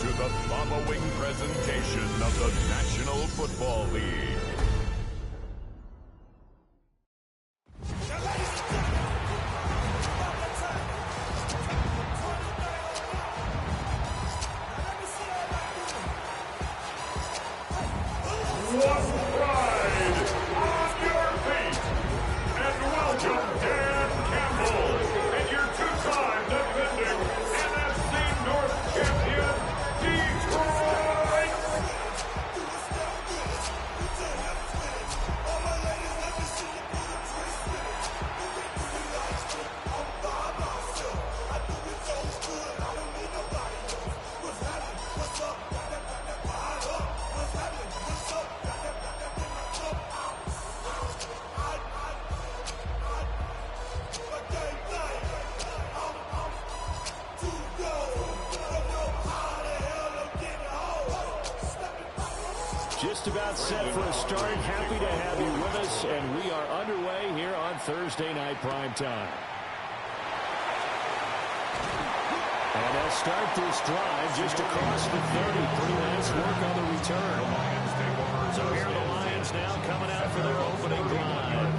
to the following presentation of the National Football League. Just about set for a start. Happy to have you with us, and we are underway here on Thursday Night Prime Time. And they'll start this drive just across the 30. Pretty nice work on the return. So here are the Lions now coming out for their opening drive.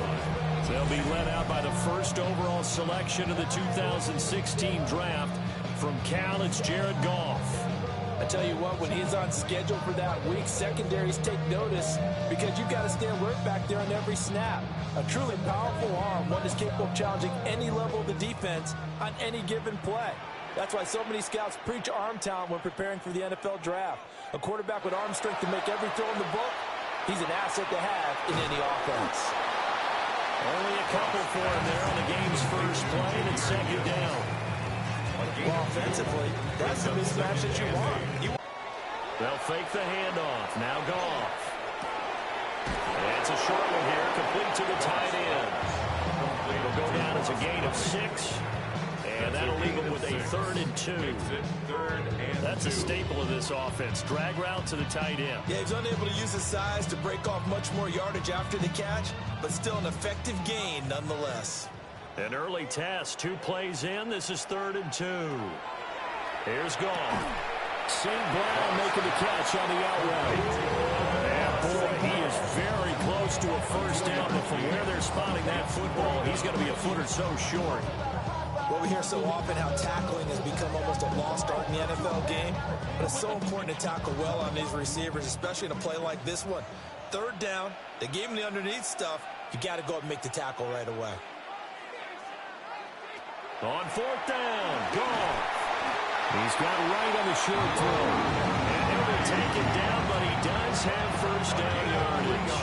They'll be led out by the first overall selection of the 2016 draft. From Cal, it's Jared Goff. I tell you what, when he's on schedule for that week, secondaries take notice because you've got to stand right back there on every snap. A truly powerful arm, one that's capable of challenging any level of the defense on any given play. That's why so many scouts preach arm talent when preparing for the NFL draft. A quarterback with arm strength to make every throw in the book, he's an asset to have in any offense. Only a couple for him there on the game's first play, and it's second down. Well, offensively, that's the mismatch that you want. They'll fake the handoff. Now Goff. And it's a short one here, complete to the tight end. It'll go down as a gain of 6. And that'll leave him with a 3rd and 2. That's a staple of this offense. Drag route to the tight end. Yeah, he's unable to use his size to break off much more yardage after the catch, but still an effective gain nonetheless. An early test, 2 plays in. This is 3rd and 2. Here's Goff. St. Brown making the catch on the out route. And boy, he is very close to a first down, but from where they're spotting that football, he's going to be a foot or so short. Well, we hear so often how tackling has become almost a lost art in the NFL game, but it's so important to tackle well on these receivers, especially in a play like this one. 3rd down, they gave him the underneath stuff. You got to go and make the tackle right away. On 4th down, Goff. He's got right on the short throw. And he'll take it down, but he does have first down yardage.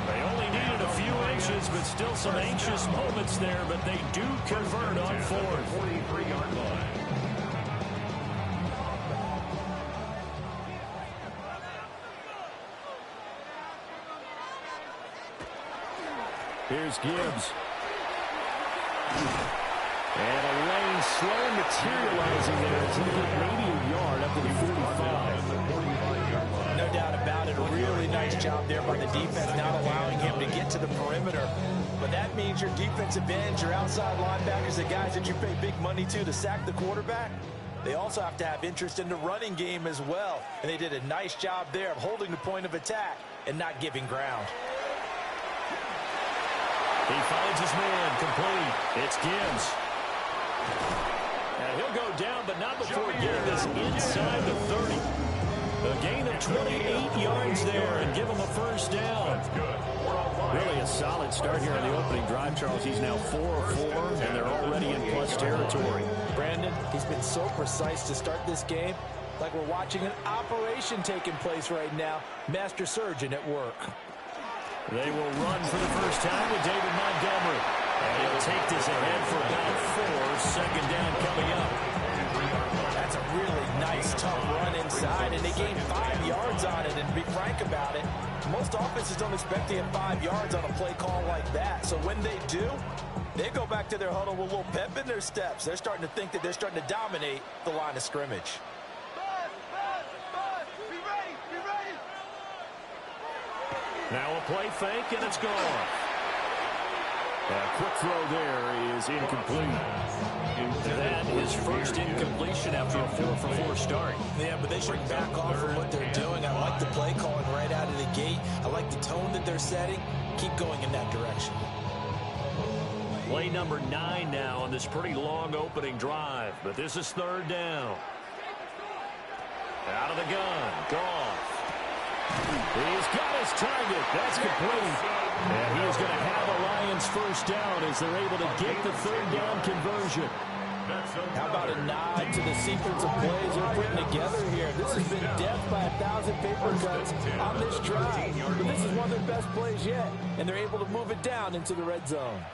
They only needed a few inches, but still some anxious moments there, but they do convert on 4th. 43-yard line. Here's Gibbs. And a lane slow materializing there as he get maybe a yard up to the 45. No doubt about it. A really nice job there by the defense, not allowing him to get to the perimeter. But that means your defensive ends, your outside linebackers, the guys that you pay big money to sack the quarterback, they also have to have interest in the running game as well. And they did a nice job there of holding the point of attack and not giving ground. He finds his man complete. It's Gibbs. Now he'll go down, but not before getting this inside the 30. A gain of 28 yards there and give him a first down. Really a solid start here on the opening drive, Charles. He's now 4 of 4, and they're already in plus territory. Brandon, he's been so precise to start this game, like we're watching an operation taking place right now. Master surgeon at work. They will run for the first time with David Montgomery. And he'll take this ahead for about 4. Second down coming up. That's a really nice, tough run inside, and they gained 5 yards on it. And to be frank about it, most offenses don't expect to get 5 yards on a play call like that. So when they do, they go back to their huddle with a little pep in their steps. They're starting to think that they're starting to dominate the line of scrimmage. Now a play fake, and it's gone. Quick throw there is incomplete. That is first incompletion after a 4-for-4 start. Yeah, but they should back off from what they're doing. I like the play calling right out of the gate. I like the tone that they're setting. Keep going in that direction. Play number 9 now on this pretty long opening drive, but this is third down. Out of the gun, Goff. He's got his target. That's complete. And he is going to have a Lions first down as they're able to get the third down conversion. How about a nod to the sequence of plays they're putting together here? This has been death by 1,000 paper cuts on this drive. But this is one of their best plays yet, and they're able to move it down into the red zone.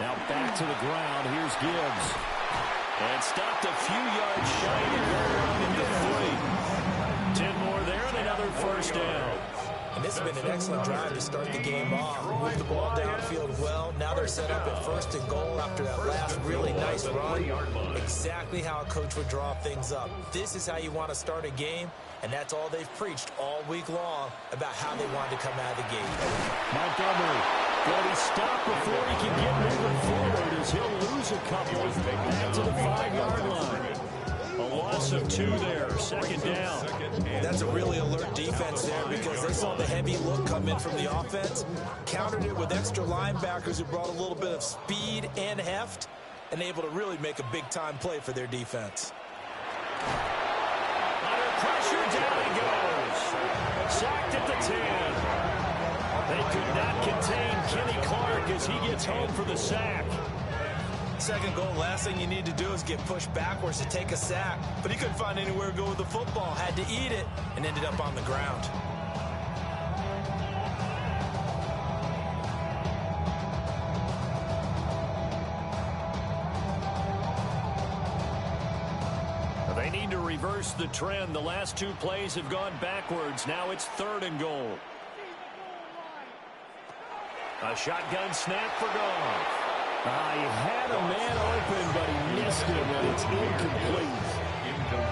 Now back to the ground. Here's Gibbs. And stopped a few yards shy of the goal line into 3. 10 more there and another first down. And this has been an excellent drive to start the game off. Moved the ball downfield well. Now they're set up at first and goal after that last really nice run. Exactly how a coach would draw things up. This is how you want to start a game, and that's all they've preached all week long about how they wanted to come out of the gate. Montgomery. But he stopped before he can get moving forward as he'll lose a couple back to the 5-yard line. A loss of 2 there, second down. That's a really alert defense there because they saw the heavy look come in from the offense, countered it with extra linebackers who brought a little bit of speed and heft, and able to really make a big-time play for their defense. Under pressure, down he goes. Sacked at the 10. They could not contain Kenny Clark as he gets home for the sack. Second goal, last thing you need to do is get pushed backwards to take a sack. But he couldn't find anywhere to go with the football. Had to eat it and ended up on the ground. They need to reverse the trend. The last 2 plays have gone backwards. Now it's 3rd and goal. A shotgun snap for Goff. He had a man open, but he missed him, and it's incomplete.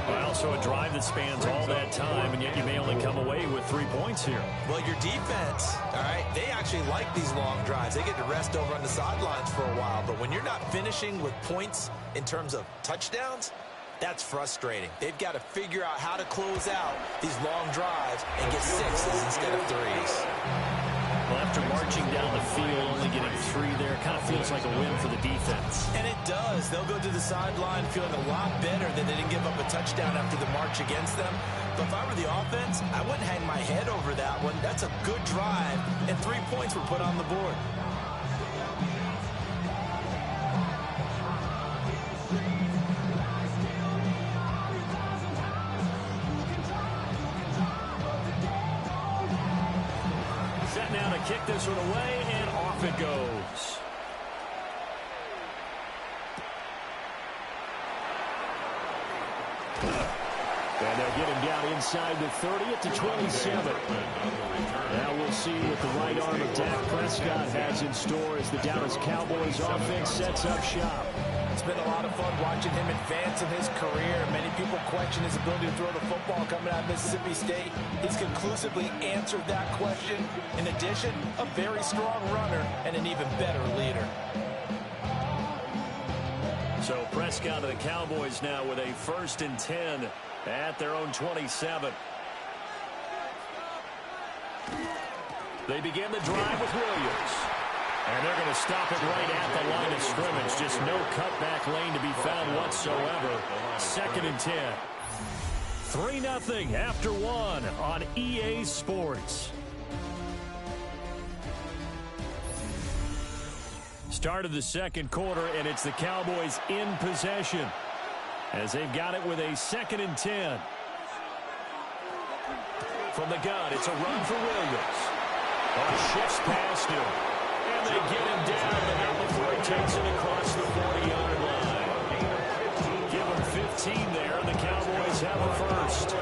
Well, so a drive that spans all that time, and yet you may only come away with 3 points here. Well, your defense, all right, they actually like these long drives. They get to rest over on the sidelines for a while, but when you're not finishing with points in terms of touchdowns, that's frustrating. They've got to figure out how to close out these long drives and get 6s instead of 3s. Well, after marching down the field, only getting 3 there, kind of feels like a win for the defense. And it does. They'll go to the sideline feeling a lot better that they didn't give up a touchdown after the march against them. But if I were the offense, I wouldn't hang my head over that one. That's a good drive, and 3 points were put on the board. Now to kick this one away, and off it goes. And they'll get him down inside the 30 at the 27. Now we'll see what the right arm of Dak Prescott has in store as the Dallas Cowboys offense sets up shop. It's been a lot of fun watching him advance in his career. Many people question his ability to throw the football coming out of Mississippi State. He's conclusively answered that question. In addition, a very strong runner and an even better leader. So Prescott of the Cowboys now with a 1st and 10 at their own 27. They begin the drive with Williams. And they're going to stop it right at the line of scrimmage. Just no cutback lane to be found whatsoever. 2nd and 10. 3-0 after 1 on EA Sports. Start of the second quarter, and it's the Cowboys in possession as they've got it with a 2nd and 10. From the gun, it's a run for Williams. Shifts past him. And they get him down, but not before he takes it across the 40-yard line. Give him 15 there, and the Cowboys have a first.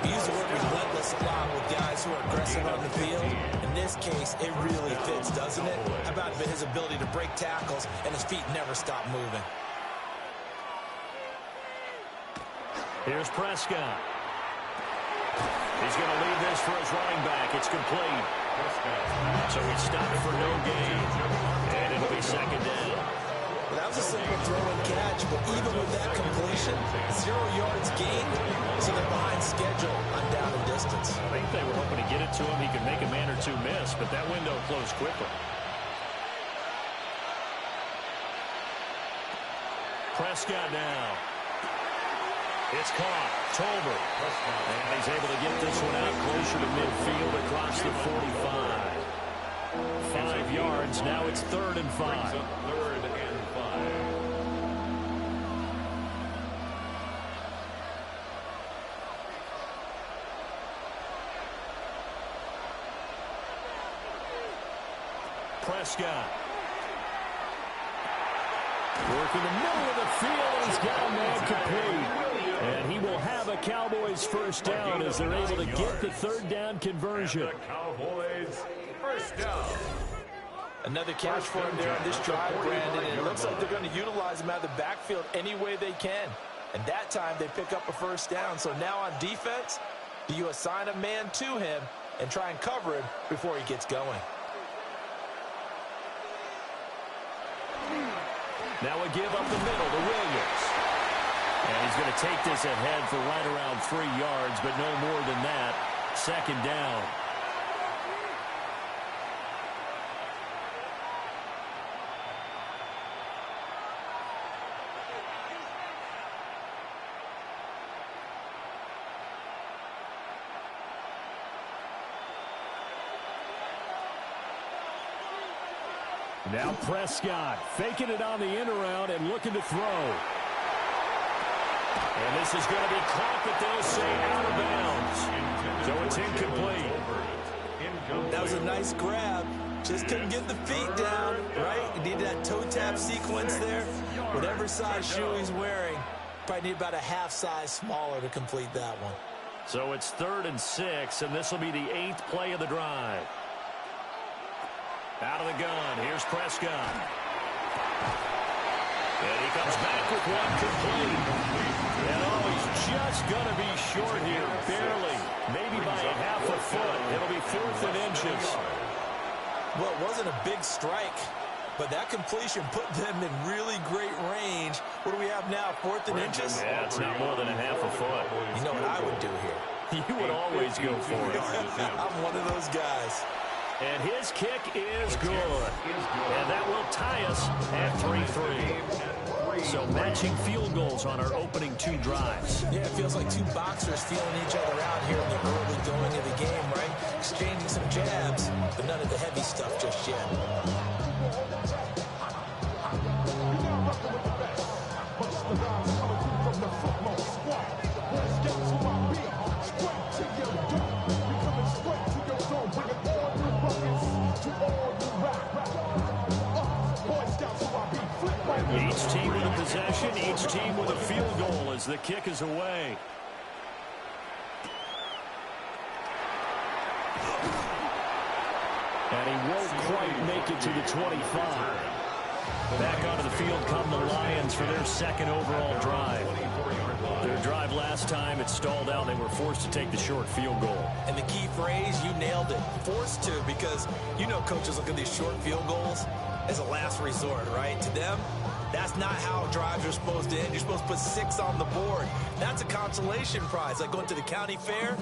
We use the word relentless a lot with guys who are aggressive on the field. In this case, it really fits, doesn't it? How about his ability to break tackles, and his feet never stop moving? Here's Prescott. He's going to leave this for his running back. It's complete. So he stopped for no gain. And it'll be second down. Well, that was a simple throw and catch, but even with that completion, 0 yards gained, so they're behind schedule on down and distance. I think they were hoping to get it to him. He could make a man or two miss, but that window closed quickly. Prescott now. It's caught. Tolbert. And he's able to get this one out closer to midfield across the 45. 5 yards. Now it's 3rd and 5. Third and 5. Prescott. Work in the middle of the field, and he's got a man complete. And he will have a Cowboys first down as they're able to get the 3rd down conversion. The Cowboys first down. Another catch for him there on this drive, Brandon, and it looks like they're going to utilize him out of the backfield any way they can. And that time they pick up a first down. So now on defense, do you assign a man to him and try and cover him before he gets going? Now a give up the middle to Williams. And he's going to take this ahead for right around 3 yards, but no more than that. Second down. Now Prescott faking it on the end around and looking to throw. And this is going to be caught, but they'll say out of bounds. So it's incomplete. That was a nice grab. Just couldn't get the feet down, right? You need that toe tap sequence there. Whatever size shoe he's wearing, probably need about a half size smaller to complete that one. So it's 3rd and 6, and this will be the 8th play of the drive. Out of the gun, here's Prescott. And he comes back with one complete. And oh, he's just going to be short here, barely. Maybe by a half a foot. It'll be 4th and inches. Well, it wasn't a big strike, but that completion put them in really great range. What do we have now, 4th and inches? Yeah, it's not more than a half a foot. You know what I would do here? You would always go for it. I'm one of those guys. And his kick is good. And that will tie us at 3-3. So matching field goals on our opening 2 drives. Yeah, it feels like 2 boxers feeling each other out here in the early going of the game, right? Exchanging some jabs, but none of the heavy stuff just yet. Each team with a possession, each team with a field goal as the kick is away. And he won't quite make it to the 25. Back onto the field come the Lions for their 2nd overall drive. Their drive last time, it stalled out. They were forced to take the short field goal. And the key phrase, you nailed it. Forced to, because you know coaches look at these short field goals as a last resort, right? To them, that's not how drives are supposed to end. You're supposed to put 6 on the board. That's a consolation prize, like going to the county fair.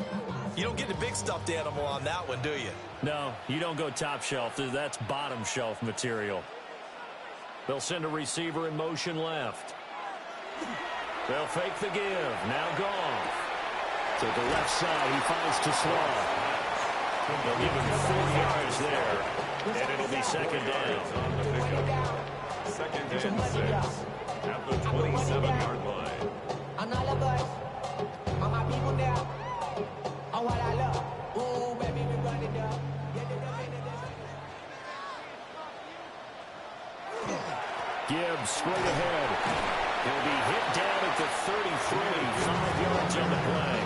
You don't get the big stuffed animal on that one, do you? No, you don't go top shelf. That's bottom shelf material. They'll send a receiver in motion left. They'll fake the give. Now Goff. To the left side, he finds to slow. They'll give him 4 yards there. And it'll be 2nd down. 2nd and 6 at the 27-yard line. And all of us, and my people there, and what I love. Ooh, baby, we run it up. Gibbs straight ahead. He'll be hit down at the 33. 5 yards on the play.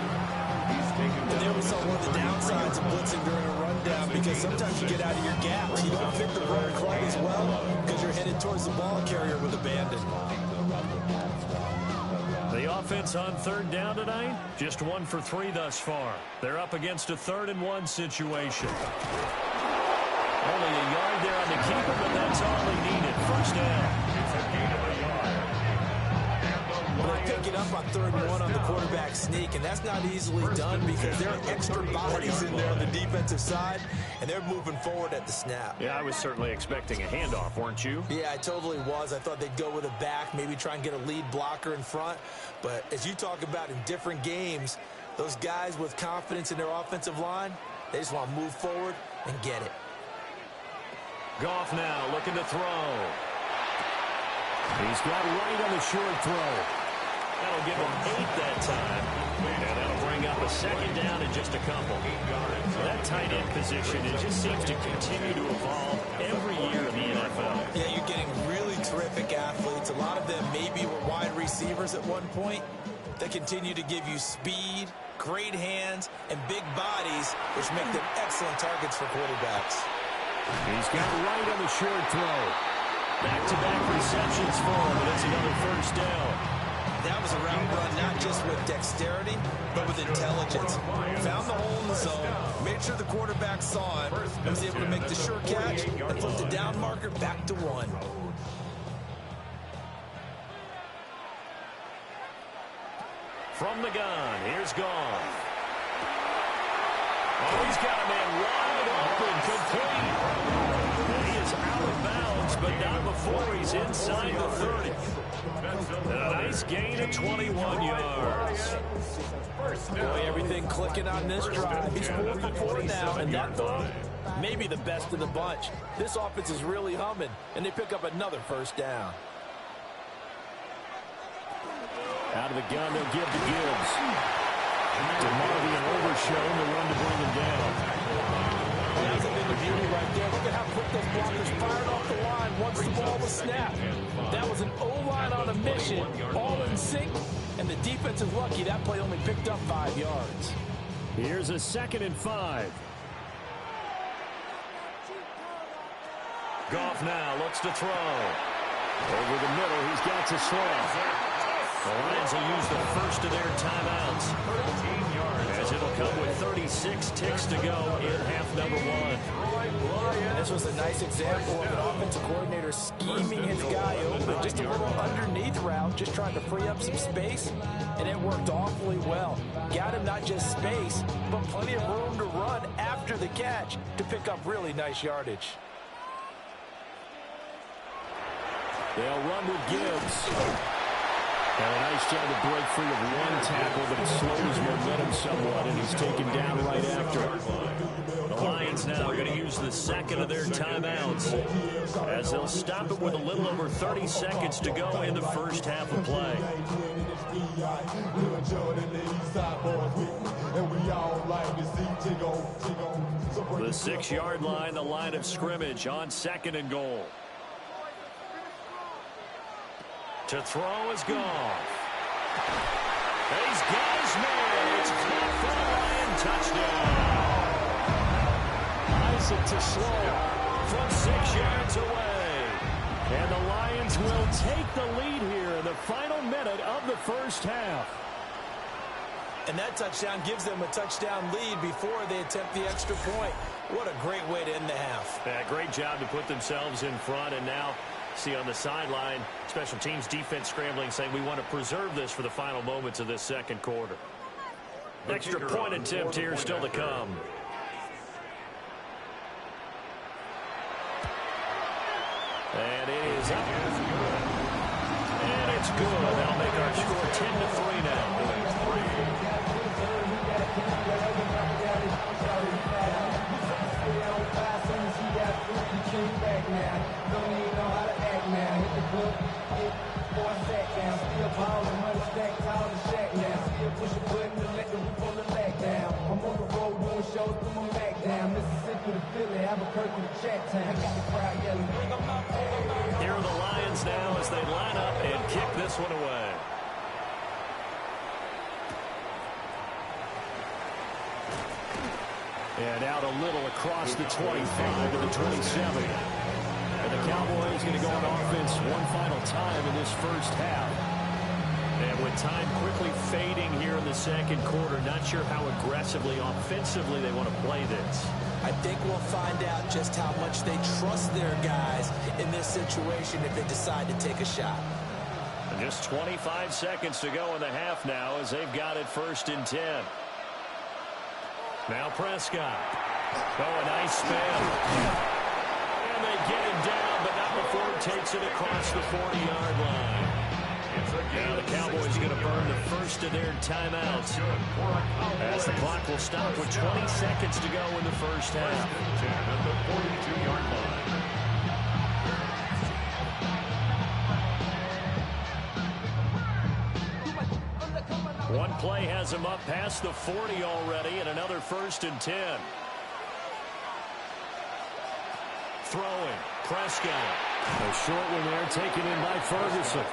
And there we saw one of the downsides of blitzing during a rundown, because sometimes you get out of your gaps. You don't fit the run quite as well because you're headed towards the ball carrier with abandon. The offense on third down tonight? Just 1 for 3 thus far. They're up against a 3rd-and-1 situation. Only a yard there on the keeper, but that's all he needed. First down. It's a gain of a yard. They pick it up on 3rd and 1 on the quarterback sneak, and that's not easily done because there are extra bodies in there on the defensive side, and they're moving forward at the snap. Yeah, I was certainly expecting a handoff, weren't you? Yeah, I totally was. I thought they'd go with a back, maybe try and get a lead blocker in front. But as you talk about in different games, those guys with confidence in their offensive line, they just want to move forward and get it. Goff now looking to throw. He's got right on the short throw. That'll give him 8 that time. And that'll bring up a 2nd down and just a couple. That tight end position, it just seems to continue to evolve every year in the NFL. Yeah, you're getting really terrific athletes. A lot of them maybe were wide receivers at one point. They continue to give you speed, great hands, and big bodies, which make them excellent targets for quarterbacks. He's got right on the short throw. Back-to-back receptions for him, and it's another first down. That was a route run not just with dexterity, but with intelligence. Found the hole in the zone, made sure the quarterback saw it, and was able to make the sure catch and flip the down marker back to 1. From the gun, here's Goff. Oh, he's got a man wide open, complete. And he is out of bounds, but not before he's inside the 30. And a nice gain of 21 yards. Boy, everything clicking on this drive. He's 4 for 4 now, and that throw may be the best of the bunch. This offense is really humming, and they pick up another first down. Out of the gun, they'll give to Gibbs. DeMarvin and Overshown the run to bring him down. That's a bit of beauty right there. Look at how quick those blockers fired off the line once the ball was snapped. That was an O-line on a mission, all in sync, and the defense is lucky that play only picked up 5 yards. Here's a 2nd and 5. Goff now looks to throw. Over the middle, he's got to slow. The Lions will use the first of their timeouts, as it'll come with 36 ticks to go in half number 1. This was a nice example of an offensive coordinator scheming his guy open. Just a little underneath route, just trying to free up some space, and it worked awfully well. Got him not just space, but plenty of room to run after the catch to pick up really nice yardage. They'll run with Gibbs. And a nice job to break free of 1 tackle, but it slows momentum somewhat, and he's taken down right after. The Lions now are going to use the 2nd of their timeouts, as they'll stop it with a little over 30 seconds to go in the first half of play. The 6-yard line, the line of scrimmage on 2nd and goal. To throw is Goff. He's got his man. It's caught for the Lion touchdown. Isaac to slow from 6 yards away. And the Lions will take the lead here in the final minute of the first half. And that touchdown gives them a touchdown lead before they attempt the extra point. What a great way to end the half. Yeah, great job to put themselves in front, and now see on the sideline, special teams defense scrambling, saying we want to preserve this for the final moments of this 2nd quarter. Extra point attempt here still to come. And it is up. And it's good. That'll make our score 10-3 now. Here are the Lions now as they line up and kick this one away. And out a little across the 25 to the 27. And the Cowboys going to go on offense one final time in this first half. And with time quickly fading here in the second quarter, not sure how aggressively, offensively they want to play this. I think we'll find out just how much they trust their guys in this situation if they decide to take a shot. And just 25 seconds to go in the half now as they've got it 1st and 10. Now Prescott. Oh, a nice spin. And they get him down, but not before he takes it across the 40-yard line. Now the Cowboys going to burn the first of their timeouts as the clock will stop with 20 seconds to go in the first half. At the 42-yard line. One play has him up past the 40 already, and another 1st and 10. Throwing, Prescott. A short one there taken in by Ferguson.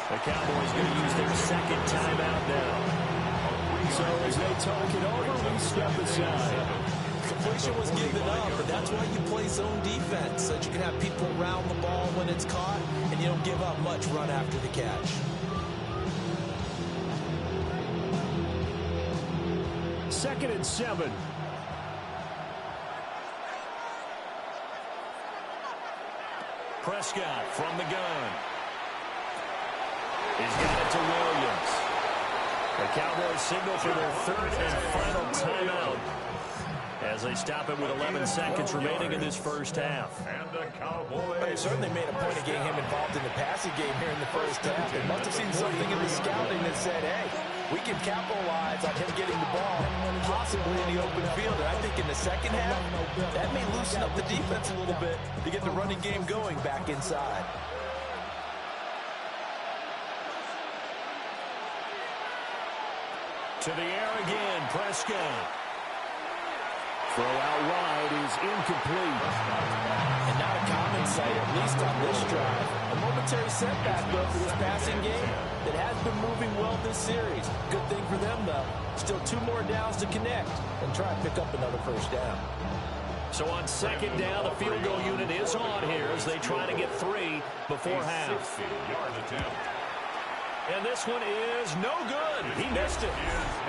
The Cowboys going to use their second timeout now. So as they talk it over, we step aside. Completion was given up, but that's why you play zone defense, so that you can have people around the ball when it's caught, and you don't give up much run after the catch. Second and 7. Prescott from the gun. He's got it to Williams. The Cowboys signal for their 3rd and final timeout as they stop it with 11 seconds remaining in this first half. And the Cowboys. They certainly made a point of getting him involved in the passing game here in the first half. They must have seen something in the scouting that said, hey, we can capitalize on him getting the ball, possibly in the open field. And I think in the second half, that may loosen up the defense a little bit to get the running game going back inside. To the air again, Prescott. Throw out wide is incomplete. And not a common sight, at least on this drive. A momentary setback, though, for this passing game that has been moving well this series. Good thing for them, though. Still 2 more downs to connect and try and pick up another first down. So on second down, the field goal unit is on here as they try to get 3 before half. 60-yard attempt. And this one is no good. He missed it.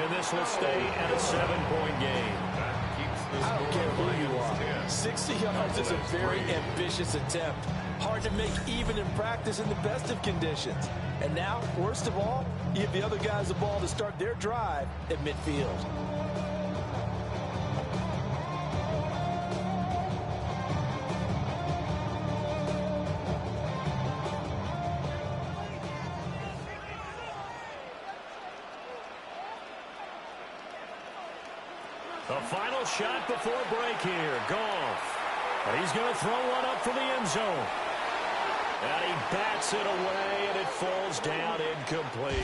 And this will stay at a 7-point game. I don't care who you are. 60 yards is a very ambitious attempt. Hard to make even in practice in the best of conditions. And now, worst of all, you give the other guys the ball to start their drive at midfield. The final shot before break here. Goff. He's going to throw one up for the end zone. And he bats it away, and it falls down incomplete.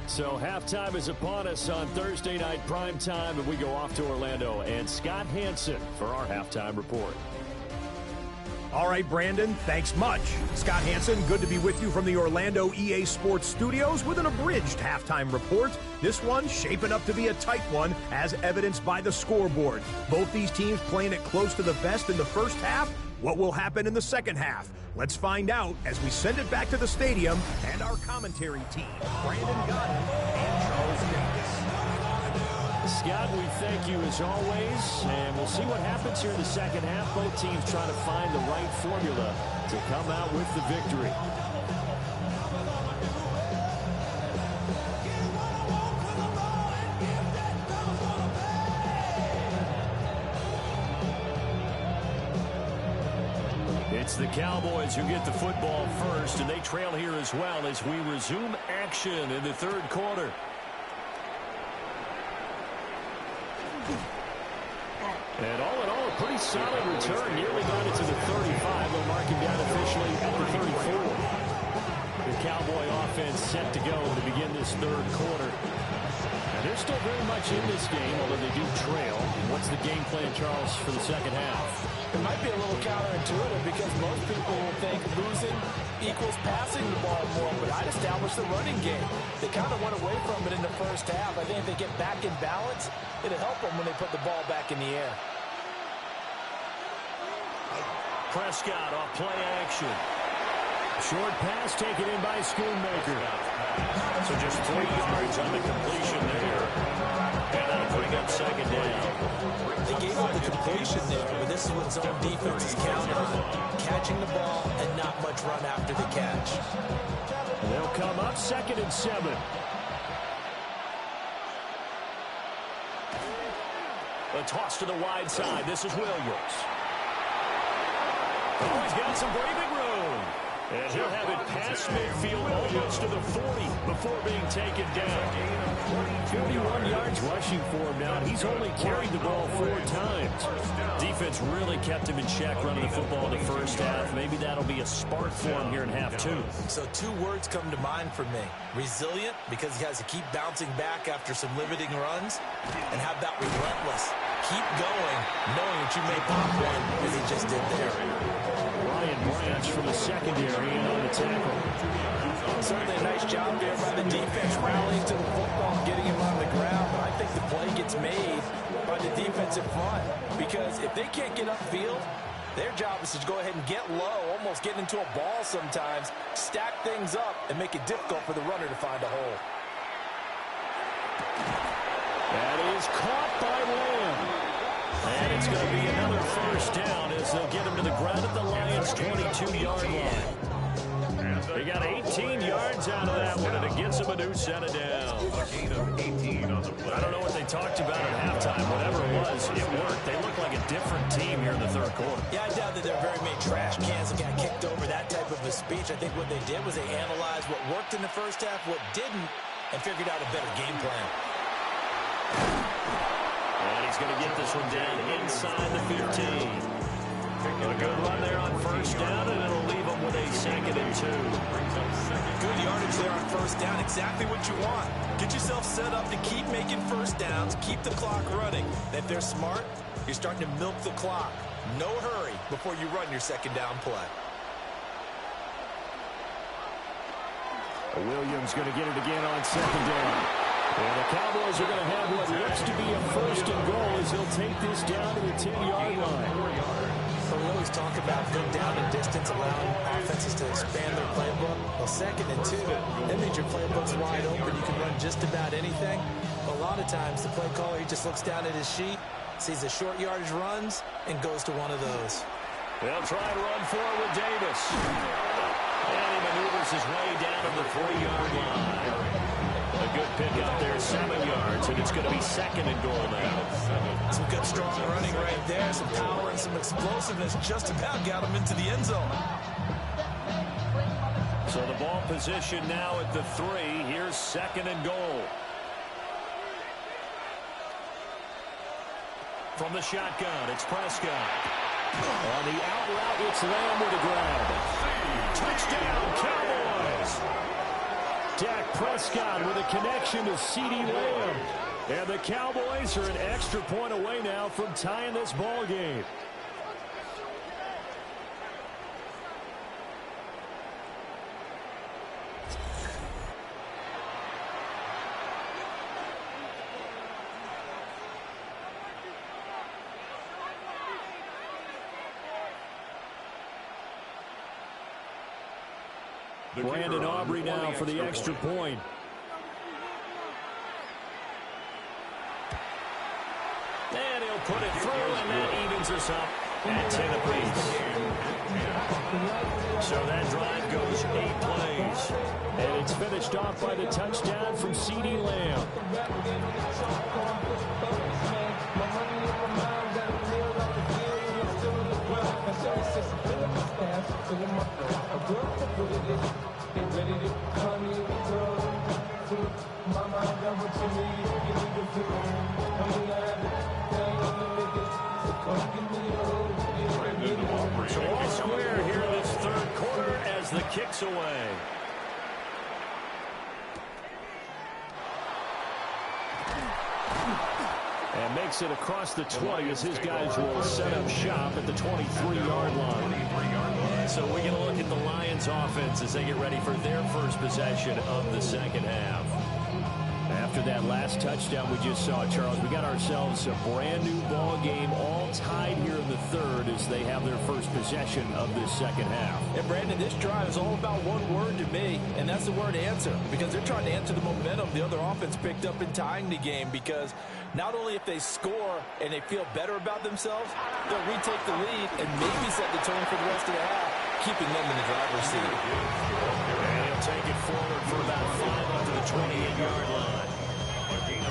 So halftime is upon us on Thursday night primetime, and we go off to Orlando. And Scott Hansen for our halftime report. All right, Brandon, thanks much. Scott Hansen, good to be with you from the Orlando EA Sports Studios with an abridged halftime report. This one shaping up to be a tight one, as evidenced by the scoreboard. Both these teams playing it close to the vest in the first half. What will happen in the second half? Let's find out as we send it back to the stadium and our commentary team, Brandon Gunn and Charles Davis. Scott, we thank you as always, and we'll see what happens here in the second half. Both teams trying to find the right formula to come out with the victory. It's the Cowboys who get the football first, and they trail here as well as we resume action in the third quarter. And all in all, a pretty solid return. Nearly got it to the 35. They'll mark him down officially at the 34. The Cowboy offense set to go to begin this third quarter. And they're still very much in this game, although they do trail. What's the game plan, Charles, for the second half? It might be a little counterintuitive because most people will think losing equals passing the ball more, but I'd establish the running game. They kind of went away from it in the first half. I think if they get back in balance, it'll help them when they put the ball back in the air. Prescott off play action. Short pass taken in by Schoonmaker. So just 3 yards on the completion there. And that'll bring up second down. They gave up the completion there, but this is what zone defense is counting on. Catching the ball and not much run after the catch. They'll come up 2nd and 7. A toss to the wide side. This is Williams. Oh, he's got some breathing room. And he'll have it past midfield almost to the 40 before being taken down. 41 yards rushing for him now. He's only carried the ball 4 times. Defense really kept him in check running the football in the first half. Maybe that'll be a spark for him here in half 2. So 2 words come to mind for me. Resilient, because he has to keep bouncing back after some limiting runs. And how about relentless? Keep going, knowing that you may pop one, as he just did there. Ryan Branch from the secondary and on the tackle. Certainly a nice job there by the defense, rallying to the football and getting him on the ground. But I think the play gets made by the defensive front, because if they can't get upfield, their job is to go ahead and get low, almost get into a ball sometimes, stack things up, and make it difficult for the runner to find a hole. That is caught by Lamb. And it's going to be another first down as they'll get him to the ground at the Lions' 22-yard line. They got 18 yards out of that one, and it gets them a new set of downs. I don't know what they talked about at halftime. Whatever it was, it worked. They look like a different team here in the third quarter. Yeah, I doubt that they're very many trash cans that got kicked over, that type of a speech. I think what they did was they analyzed what worked in the first half, what didn't, and figured out a better game plan. And he's going to get this one down inside the 15. A good run there on first down, and it'll leave them with a 2nd and 2. Good yardage there on first down. Exactly what you want. Get yourself set up to keep making first downs, keep the clock running. And if they're smart, you're starting to milk the clock. No hurry before you run your second down play. Williams going to get it again on second down. And the Cowboys are going to have what looks to be a first and goal as they'll take this down to the 10-yard line. So we always talk about going down in distance, allowing offenses to expand their playbook. Well, 2nd and 2, that means your playbook's wide open. You can run just about anything. But a lot of times, the play caller, he just looks down at his sheet, sees the short yardage runs, and goes to one of those. They'll try to run forward with Davis. And he maneuvers his way down to the 3-yard line. A good pick up there, 7 yards, and it's going to be 2nd and goal now. Some good, strong running right there. Some power and some explosiveness just about got him into the end zone. So the ball position now at the 3. Here's 2nd and goal. From the shotgun, it's Prescott. On the out route, it's Lamb with a grab. Touchdown, Cowboys! Dak Prescott with a connection to CeeDee Lamb. And the Cowboys are an extra point away now from tying this ball game. Brandon Aubrey now for the extra point. And he'll put it through, and that evens us up at 10 apiece. So that drive goes 8 plays. And it's finished off by the touchdown from CeeDee Lamb. So all square here in this third quarter as the kick's away. And makes it across the 20 as his guys will set up shop at the 23-yard line. So we're going to look at the Lions offense as they get ready for their first possession of the second half. After that last touchdown we just saw, Charles, we got ourselves a brand new ball game all tied here in the third as they have their first possession of this second half. And Brandon, this drive is all about one word to me, and that's the word answer, because they're trying to answer the momentum the other offense picked up in tying the game, because not only if they score and they feel better about themselves, they'll retake the lead and maybe set the tone for the rest of the half, keeping them in the driver's seat. And he'll take it forward for about 5 up to the 28-yard line.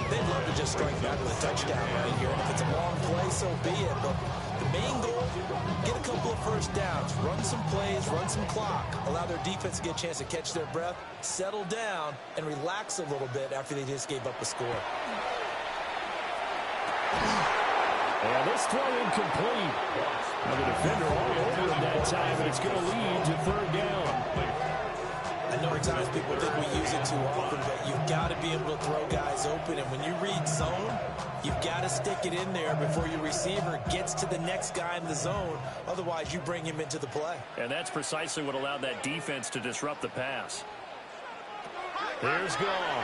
They'd love to just strike back with a touchdown right here. And if it's a long play, so be it. But the main goal, get a couple of first downs, run some plays, run some clock, allow their defense to get a chance to catch their breath, settle down, and relax a little bit after they just gave up a score. And this throw incomplete. Now the defender all over him that time, and it's going to lead to third down. I know at times people think we use it too often, but you've got to be able to throw guys open. And when you read zone, you've got to stick it in there before your receiver gets to the next guy in the zone. Otherwise, you bring him into the play. And that's precisely what allowed that defense to disrupt the pass. Here's Gall.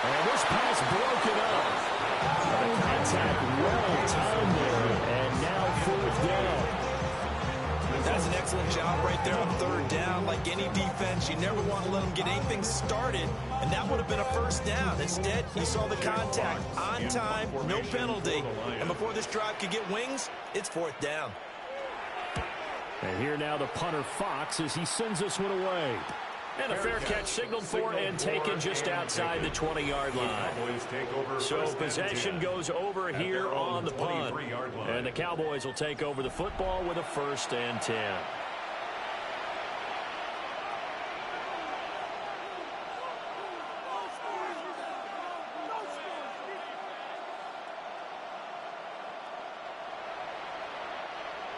And this pass broken up. The contact well timed there, and now fourth down. That's an excellent job right there on third down. Like any defense, you never want to let them get anything started, and that would have been a first down. Instead, he saw the contact on time, no penalty, and before this drive could get wings, it's fourth down. And here now the punter Fox as he sends this one away. And a fair catch signaled for and taken just outside the 20-yard line. So possession goes over here on the punt. And the Cowboys will take over the football with a 1st and 10.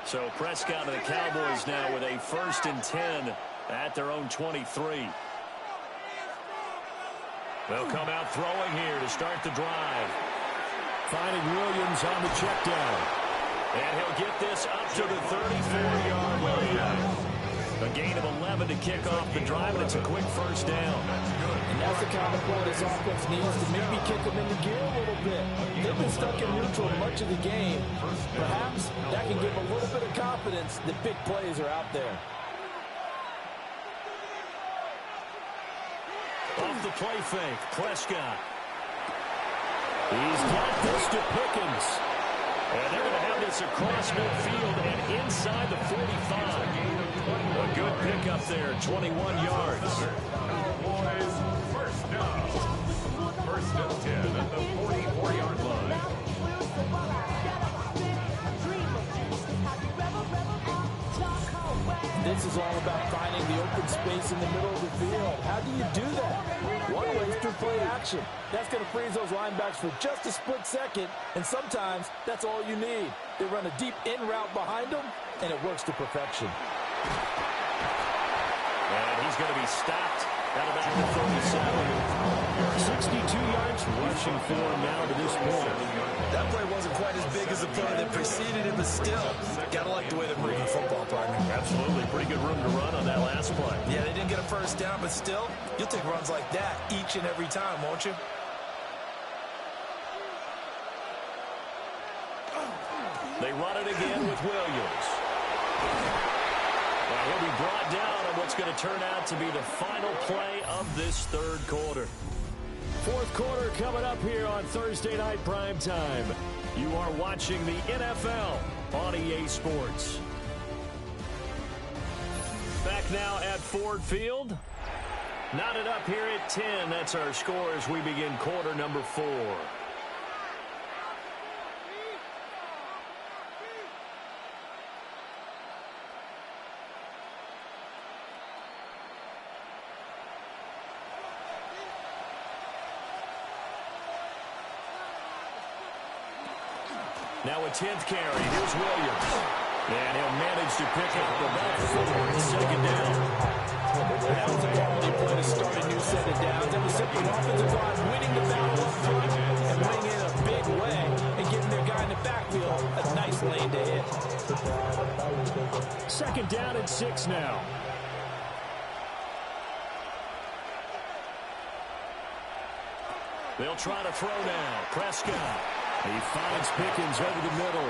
So Prescott and the Cowboys now with a 1st and 10 at their own 23. They'll come out throwing here to start the drive. Finding Williams on the check down. And he'll get this up to the 34-yard line. A gain of 11 to kick off the drive, and it's a quick first down. And that's the kind of play this offense needs to maybe kick them into gear a little bit. They've been stuck in neutral much of the game. Perhaps that can give a little bit of confidence that big plays are out there. Off the play fake, Prescott. He's got this to Pickens. And they're going to have this across midfield and inside the 45. A good pickup there, 21 yards. First down. 1st and 10 at the 44-yard line. This is all about finding the open space in the middle of the field. How do you do that? One way is through play action. That's going to freeze those linebacks for just a split second, and sometimes that's all you need. They run a deep in route behind them, and it works to perfection. And he's going to be stopped out of back to 37. 62 yards rushing for him now to this point. That play wasn't quite as big as the play that preceded it, but still, got to like the way they're moving football, partner. Absolutely. Pretty good room to run on that last play. Yeah, they didn't get a first down, but still, you'll take runs like that each and every time, won't you? They run it again with Williams. Well, he'll be brought down on what's going to turn out to be the final play of this third quarter. Fourth quarter coming up here on Thursday Night Primetime. You are watching the NFL on EA Sports. Back now at Ford Field. Knotted up here at 10. That's our score as we begin quarter number 4. Now a 10th carry. Here's Williams. And he'll manage to pick up about 4 and second down. That was a quality play to start a new set of downs. It was simply offensive line winning the battle up front and winning in a big way and giving their guy in the backfield a nice lane to hit. Second down and 6 now. They'll try to throw now. Prescott. He finds Pickens over the middle.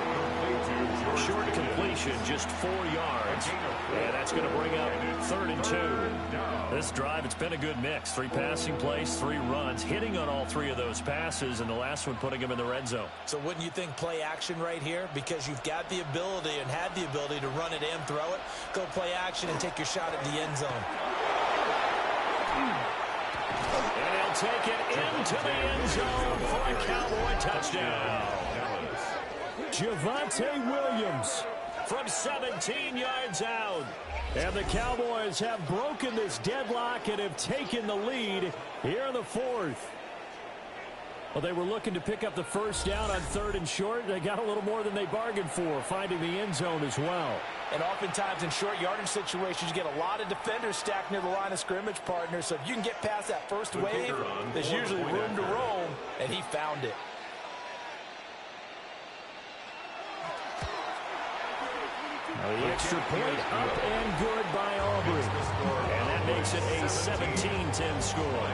Short completion, just 4 yards. And that's going to bring up 3rd and 2. This drive, it's been a good mix. 3 passing plays, 3 runs, hitting on all 3 of those passes, and the last one putting him in the red zone. So wouldn't you think play action right here? Because you've got the ability and had the ability to run it and throw it. Go play action and take your shot at the end zone. And he'll take it into the end zone for a Cowboy touchdown. Javonte Williams from 17 yards out. And the Cowboys have broken this deadlock and have taken the lead here in the 4th. Well, they were looking to pick up the first down on 3rd and short. They got a little more than they bargained for, finding the end zone as well. And oftentimes in short yardage situations, you get a lot of defenders stacked near the line of scrimmage, partner. So if you can get past that first wave, there's usually room to roam, and he found it. The extra point up and good by Aubrey. And that makes it a 17-10 score.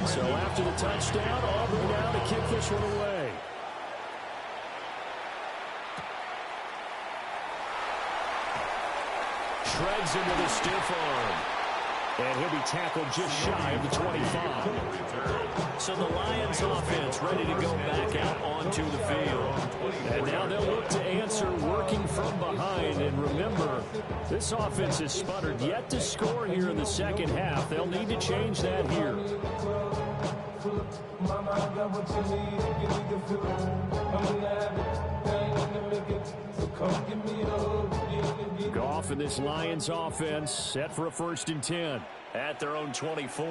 So after the touchdown, Aubrey now to kick this one away. Shreds him with a stiff arm. And he'll be tackled just shy of the 25. So the Lions offense ready to go back out onto the field. And now they'll look to answer working from behind. And remember, this offense has sputtered yet to score here in the second half. They'll need to change that here. Goff and this Lions offense set for a 1st and 10 at their own 24.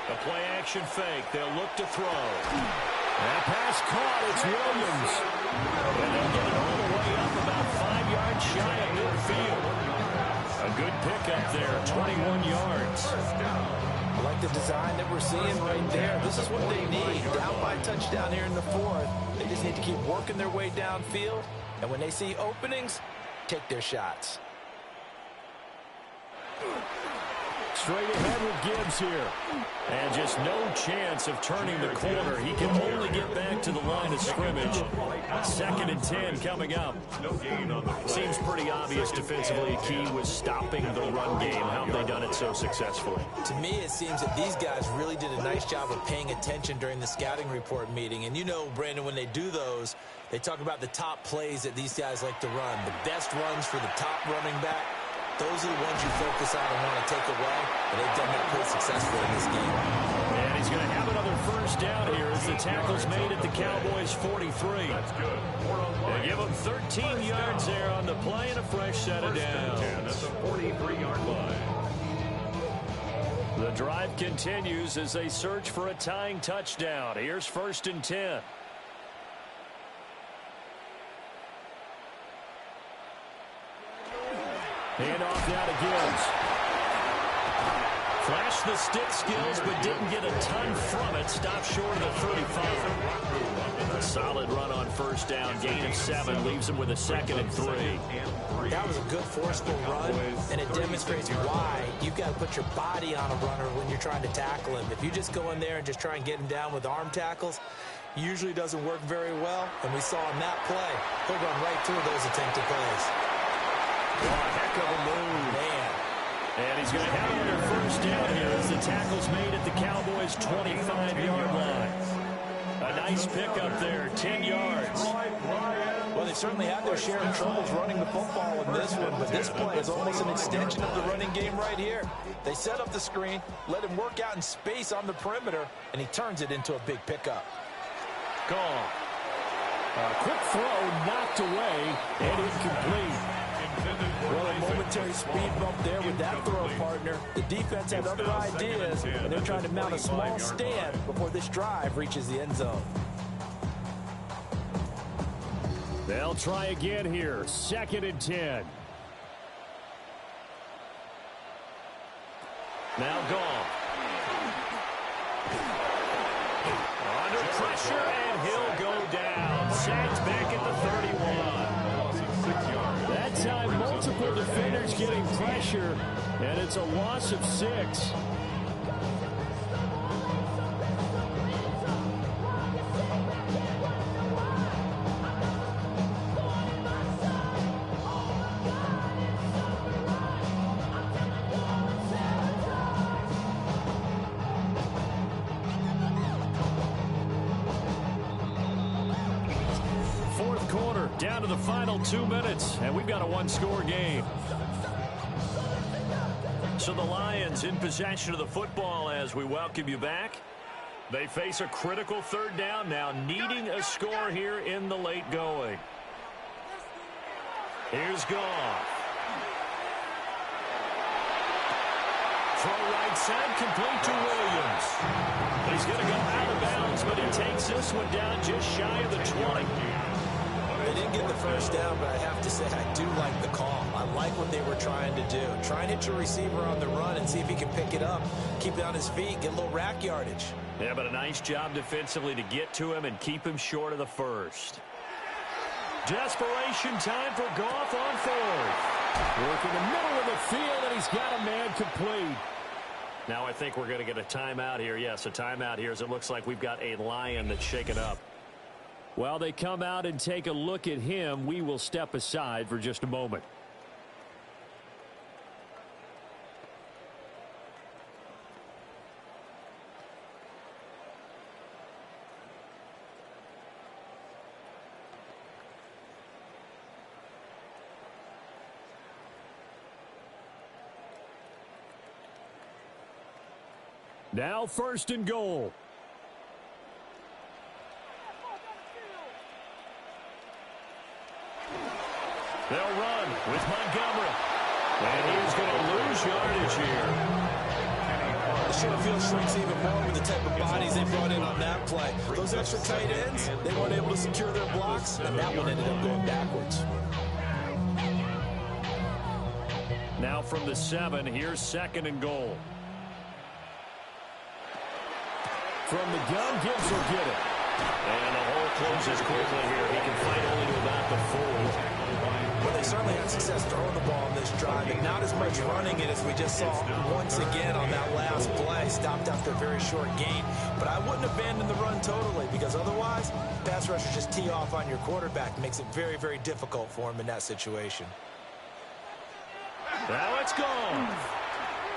A play action fake. They'll look to throw. That pass caught. It's Williams. And they'll get it all the way up about 5 yards shy of midfield. A good pickup there, 21 yards. I like the design that we're seeing right there. This is what they need. Down by a touchdown here in the 4th. They just need to keep working their way downfield. And when they see openings, take their shots. Straight ahead with Gibbs here. And just no chance of turning the corner. He can only get back to the line of scrimmage. 2nd and 10 coming up. Seems pretty obvious defensively. Key was stopping the run game. How have they done it so successfully? To me, it seems that these guys really did a nice job of paying attention during the scouting report meeting. And you know, Brandon, when they do those, they talk about the top plays that these guys like to run. The best runs for the top running back. Those are the ones you focus on and want to take away, and they've done that pretty successfully in this game. And he's going to have another first down here as the tackle's made at the Cowboys' 43. That's good. They give him 13 yards there on the play and a fresh set of downs. At the 43-yard line. The drive continues as they search for a tying touchdown. Here's 1st and 10. Hand off now to Gibbs. Flashed the stick skills, but didn't get a ton from it. Stopped short of the 35. A solid run on first down. Gain of 7 leaves him with a 2nd and 3. That was a good forceful run, and it demonstrates why you've got to put your body on a runner when you're trying to tackle him. If you just go in there and just try and get him down with arm tackles, usually doesn't work very well. And we saw in that play, he'll run right through those attempted plays. Oh, a heck of a move. Man. And he's going to have another first down here as the tackle's made at the Cowboys' 25-yard line. A nice pickup there, 10 yards. Well, they certainly had their share of troubles running the football in this one, but this play is almost an extension of the running game right here. They set up the screen, let him work out in space on the perimeter, and he turns it into a big pickup. Gone. A quick throw knocked away and incomplete. Well, a momentary speed bump there with that throw, partner. The defense had other ideas, and they're trying to mount a small stand before this drive reaches the end zone. They'll try again here. 2nd and 10. Now Goff. Under pressure, and he'll go down. Sacked back at the 31. That time, multiple defenders getting pressure, and it's a loss of 6. Down to the final 2 minutes, and we've got a one-score game. So the Lions in possession of the football as we welcome you back. They face a critical 3rd down now, needing a score here in the late going. Here's Goff. Throw right side, complete to Williams. He's going to go out of bounds, but he takes this one down just shy of the 20. They didn't get the first down, but I have to say I do like the call. I like what they were trying to do. Try and hit your receiver on the run and see if he can pick it up, keep it on his feet, get a little rack yardage. Yeah, but a nice job defensively to get to him and keep him short of the first. Desperation time for Goff on 4th. Work in the middle of the field, and he's got a man complete. Now I think we're going to get a timeout here. Yes, a timeout here as it looks like we've got a Lion that's shaken up. While they come out and take a look at him, we will step aside for just a moment. Now 1st and goal. They'll run with Montgomery. And he's going to lose yardage here. The short field shrinks even more with the type of bodies they brought in on that play. Those extra tight ends, they weren't able to secure their blocks, and that one ended up going backwards. Now from the 7, here's 2nd and goal. From the gun, Gibbs will get it. And the hole closes quickly here. He can fight only to about the 4. Well, they certainly had success throwing the ball on this drive, and not as much running it as we just saw once again on that last play. Stopped after a very short gain. But I wouldn't abandon the run totally, because otherwise, pass rushers just tee off on your quarterback. Makes it very, very difficult for him in that situation. Now it's gone.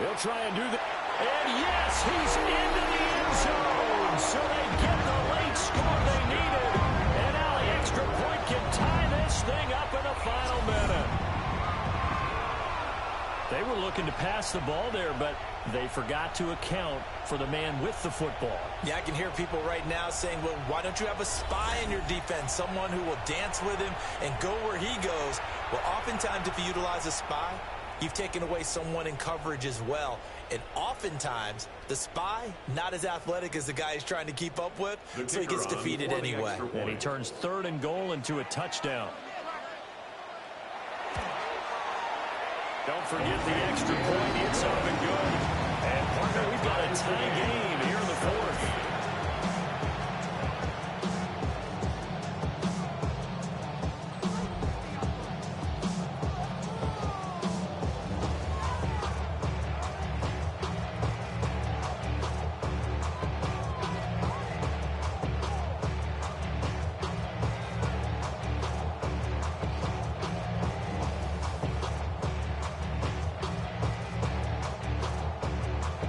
He'll try and do that. And yes, he's into the end zone. So they get the late score they needed. And now the extra point can tie this thing up in the final minute. They were looking to pass the ball there, but they forgot to account for the man with the football. Yeah, I can hear people right now saying, well, why don't you have a spy in your defense, someone who will dance with him and go where he goes? Well, oftentimes if you utilize a spy, you've taken away someone in coverage as well. And oftentimes, the spy, not as athletic as the guy he's trying to keep up with, so he gets defeated anyway. And he turns 3rd and goal into a touchdown. Don't forget the extra point. It's up and good. And partner, we've got a tie game here in the 4th.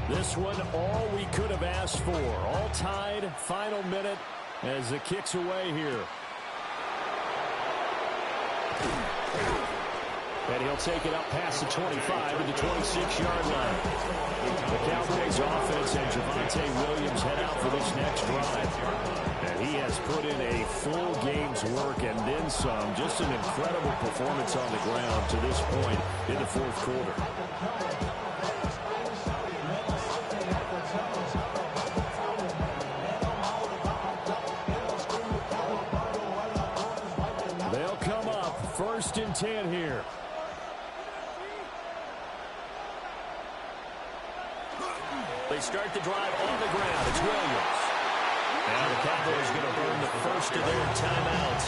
This one, all we could have asked for. All tied, final minute as the kick's away here. And he'll take it up past the 25 to the 26-yard line. The Cowboys offense and Javonte Williams head out for this next drive. And he has put in a full game's work and then some. Just an incredible performance on the ground to this point in the fourth quarter. They'll come up 1st and 10 here. They start the drive on the ground. It's Williams. And the Cowboys going to burn the first of their timeouts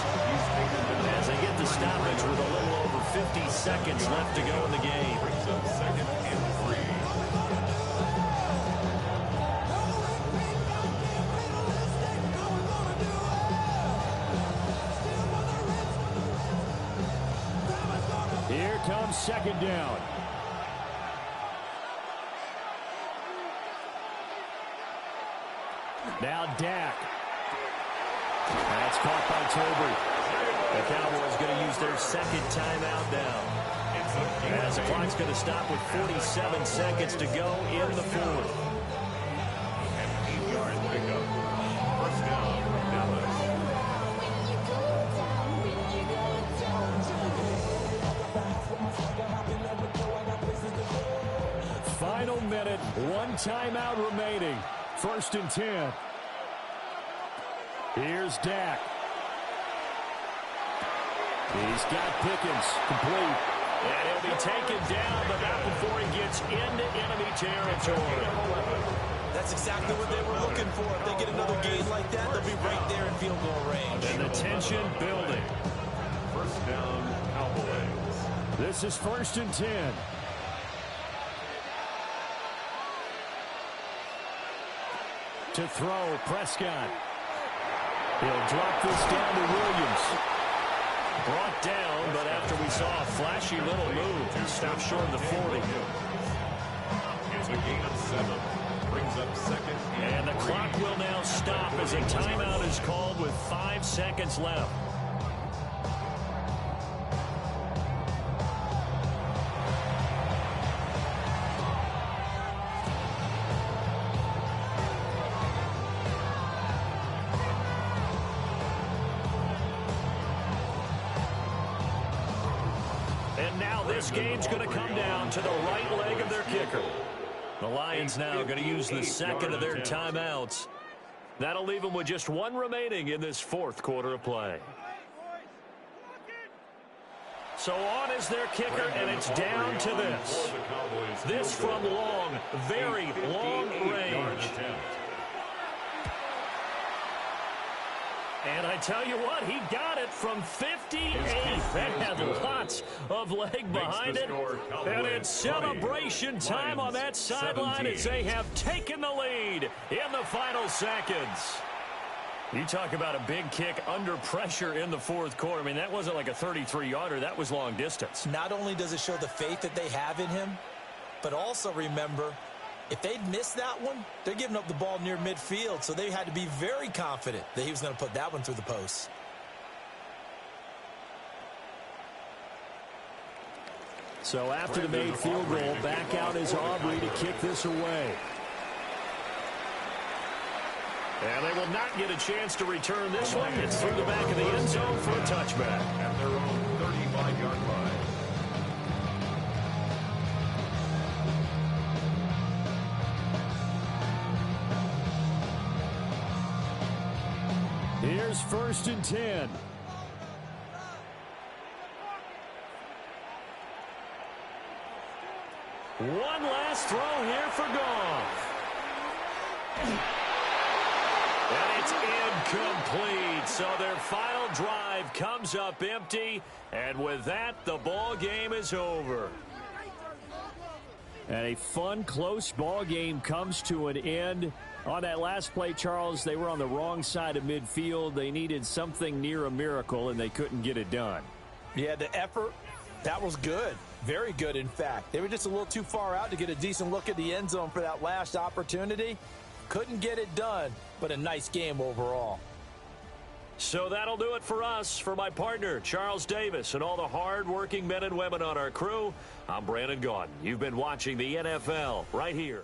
as they get the stoppage with a little over 50 seconds left to go in the game. Second and 3. Here comes 2nd down. Now Dak. That's caught by Tober. The Cowboys going to use their 2nd timeout now. As the clock's going to stop with 47 seconds to go in the 4th. An 8-yard pickup. First down, Dallas. Final minute, 1 timeout remaining. 1st and 10. Here's Dak. He's got Pickens complete. And he'll be taken down, but not before he gets into enemy territory. That's exactly what they were looking for. If they get another gain like that, they'll be right there in field goal range. And the tension building. First down, Cowboys. This is 1st and 10. To throw, Prescott. He'll drop this down to Williams. Brought down, but after we saw a flashy little move, he stopped short of the 40. It's a gain of 7. Brings up 2nd And the clock will now stop as a timeout is called with 5 seconds left. This game's going to come down to the right leg of their kicker. The Lions now going to use the 2nd of their timeouts. That'll leave them with just 1 remaining in this 4th quarter of play. So on is their kicker, and it's down to this. This from long, very long range. And I tell you what, he got it from 58. That had lots of leg behind it. And it's celebration time on that sideline as they have taken the lead in the final seconds. You talk about a big kick under pressure in the 4th quarter. I mean, that wasn't like a 33-yarder. That was long distance. Not only does it show the faith that they have in him, but also remember, if they'd missed that one, they're giving up the ball near midfield, so they had to be very confident that he was going to put that one through the post. So after the made field goal, back out is Aubrey to kick this away. And they will not get a chance to return this one. It's through the back of the end zone for a touchback. At their own 35-yard line. Here's 1st and 10. One last throw here for Goff. And it's incomplete. So their final drive comes up empty. And with that, the ball game is over. And a fun, close ball game comes to an end. On that last play, Charles, they were on the wrong side of midfield. They needed something near a miracle, and they couldn't get it done. Yeah, the effort, that was good. Very good, in fact. They were just a little too far out to get a decent look at the end zone for that last opportunity. Couldn't get it done, but a nice game overall. So that'll do it for us. For my partner, Charles Davis, and all the hard-working men and women on our crew, I'm Brandon Gaudin. You've been watching the NFL right here.